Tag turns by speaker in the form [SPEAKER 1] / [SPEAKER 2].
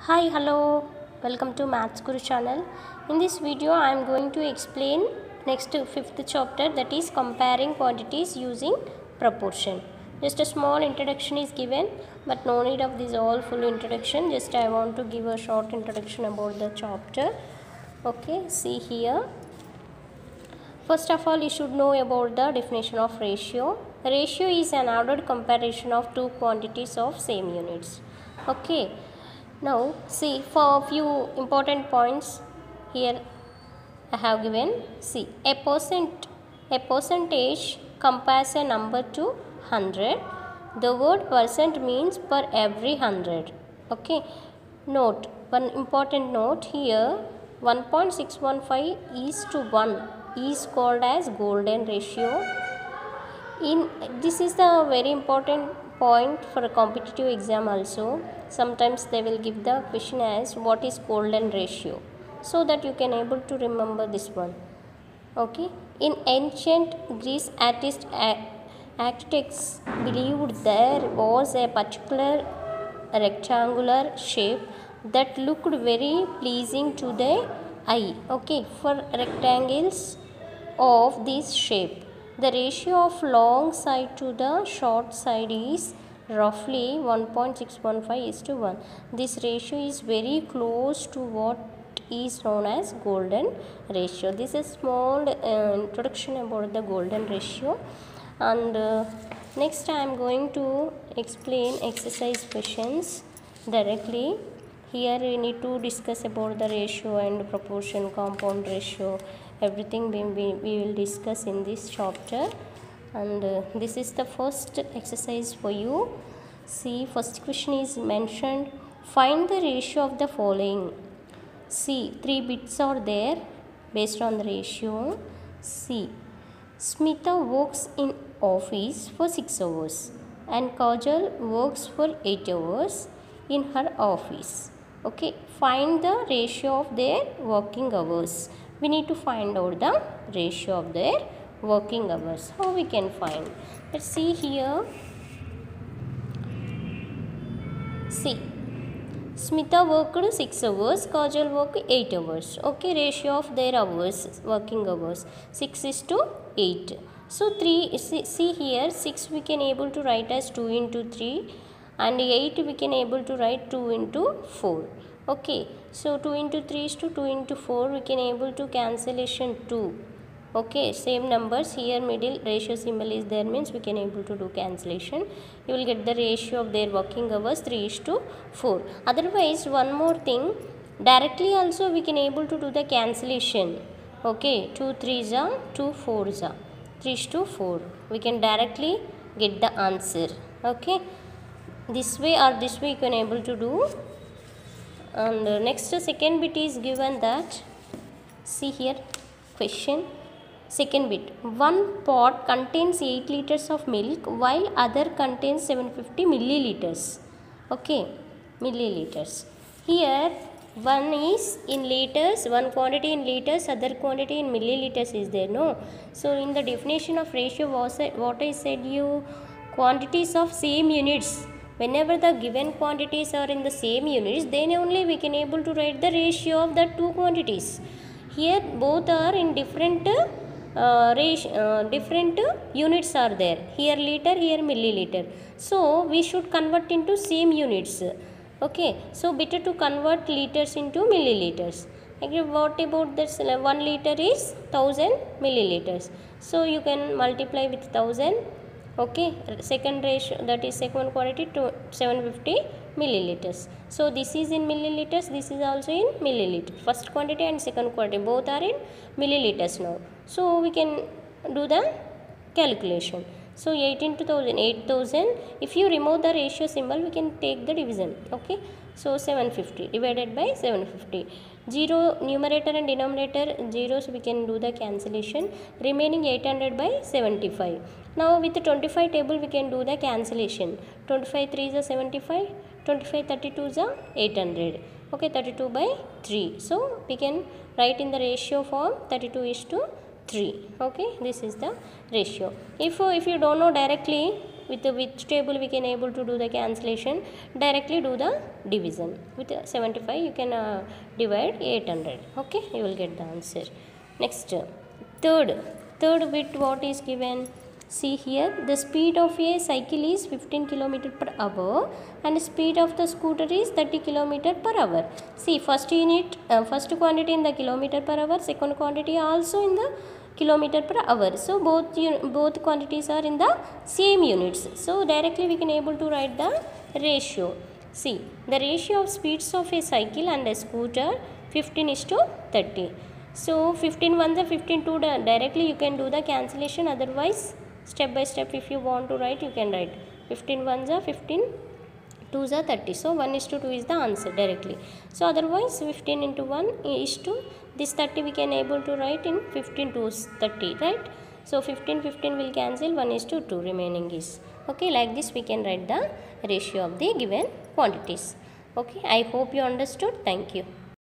[SPEAKER 1] Hi, hello, welcome to Maths Guru channel. In this video, I am going to explain next fifth chapter, that is comparing quantities using proportion. Just a small introduction is given, but no need of this all full introduction. Just I want to give a short introduction about the chapter. Okay, see here. First of all, you should know about the definition of ratio. A ratio is an ordered comparison of two quantities of same units. Okay. Now see, for a few important points here I have given. See, a percentage compares a number to 100. The word percent means per every 100. Okay. Note, one important note here, 1.615 is to 1 is called as golden ratio. This is the very important point for a competitive exam also. Sometimes they will give the question as what is golden ratio, so that you can able to remember this one. Okay. In ancient Greece, architects believed there was a particular rectangular shape that looked very pleasing to the eye. Okay. For rectangles of this shape, the ratio of long side to the short side is roughly 1.615 is to 1. This ratio is very close to what is known as golden ratio. This is small introduction about the golden ratio. And next I am going to explain exercise questions directly. Here we need to discuss about the ratio and proportion, compound ratio, everything we will discuss in this chapter. And this is the first exercise for you. See, first question is mentioned, find the ratio of the following. See, 3 bits are there based on the ratio. See, Smita works in office for 6 hours and Kajal works for 8 hours in her office. Okay, find the ratio of their working hours. We need to find out the ratio of their working hours. How we can find? Let's see here. See, Smita worked 6 hours, Kajal worked 8 hours. Okay, ratio of their hours, working hours, 6 is to 8. So 3, see here, 6 we can able to write as 2 into 3 and 8 we can able to write 2 into 4. Okay, so 2 into 3 is to 2 into 4, we can able to cancellation 2. Okay, same numbers here, middle ratio symbol is there, means we can able to do cancellation. You will get the ratio of their working hours 3 is to 4. Otherwise, one more thing, directly also we can able to do the cancellation. Okay, 2 3s are 2 4s are 3 is to 4. We can directly get the answer. Okay, this way or this way you can able to do. And next second bit is given that, see here question. Second bit, one pot contains 8 liters of milk while other contains 750 milliliters. Okay, milliliters. Here one is in liters, one quantity in liters, other quantity in milliliters is there, no? So in the definition of ratio, what I said you, quantities of same units. Whenever the given quantities are in the same units, then only we can able to write the ratio of the two quantities. Here both are in different different units are there. Here liter, here milliliter. So we should convert into same units. Okay, so better to convert liters into milliliters. Okay, what about this? 1 liter is 1000 milliliters. So you can multiply with 1000. Okay, second ratio, that is second quantity, to 750 milliliters. So this is in milliliters, this is also in milliliters. First quantity and second quantity both are in milliliters now. So we can do the calculation. So 8 into 1000, 8000. If you remove the ratio symbol, we can take the division. Okay, so 750 divided by 750. 0 numerator and denominator zeros, we can do the cancellation. Remaining 800 by 75. Now with the 25 table we can do the cancellation. 25 3 is 75, 25 32 is 800. Okay, 32 by 3. So we can write in the ratio form 32 is to 3. Okay, this is the ratio. If you don't know directly, with which table we can able to do the cancellation? Directly do the division. With 75 you can divide 800. Okay, you will get the answer. Next, third bit, what is given? See here, the speed of a cycle is 15 km per hour and speed of the scooter is 30 km per hour. See, first quantity in the kilometer per hour, second quantity also in the kilometer per hour. So both quantities are in the same units. So directly we can able to write the ratio. See, the ratio of speeds of a cycle and a scooter 15:30. So 15 ones are 15 2, directly you can do the cancellation. Otherwise, step by step, if you want to write, you can write 15 ones are 15, 2s are 30. So 1:2 is the answer directly. So otherwise 15 into 1 is to this 30 we can able to write in 15 to 30, right? So 15 will cancel, 1:2 remaining is. Okay, like this we can write the ratio of the given quantities. Okay, I hope you understood. Thank you.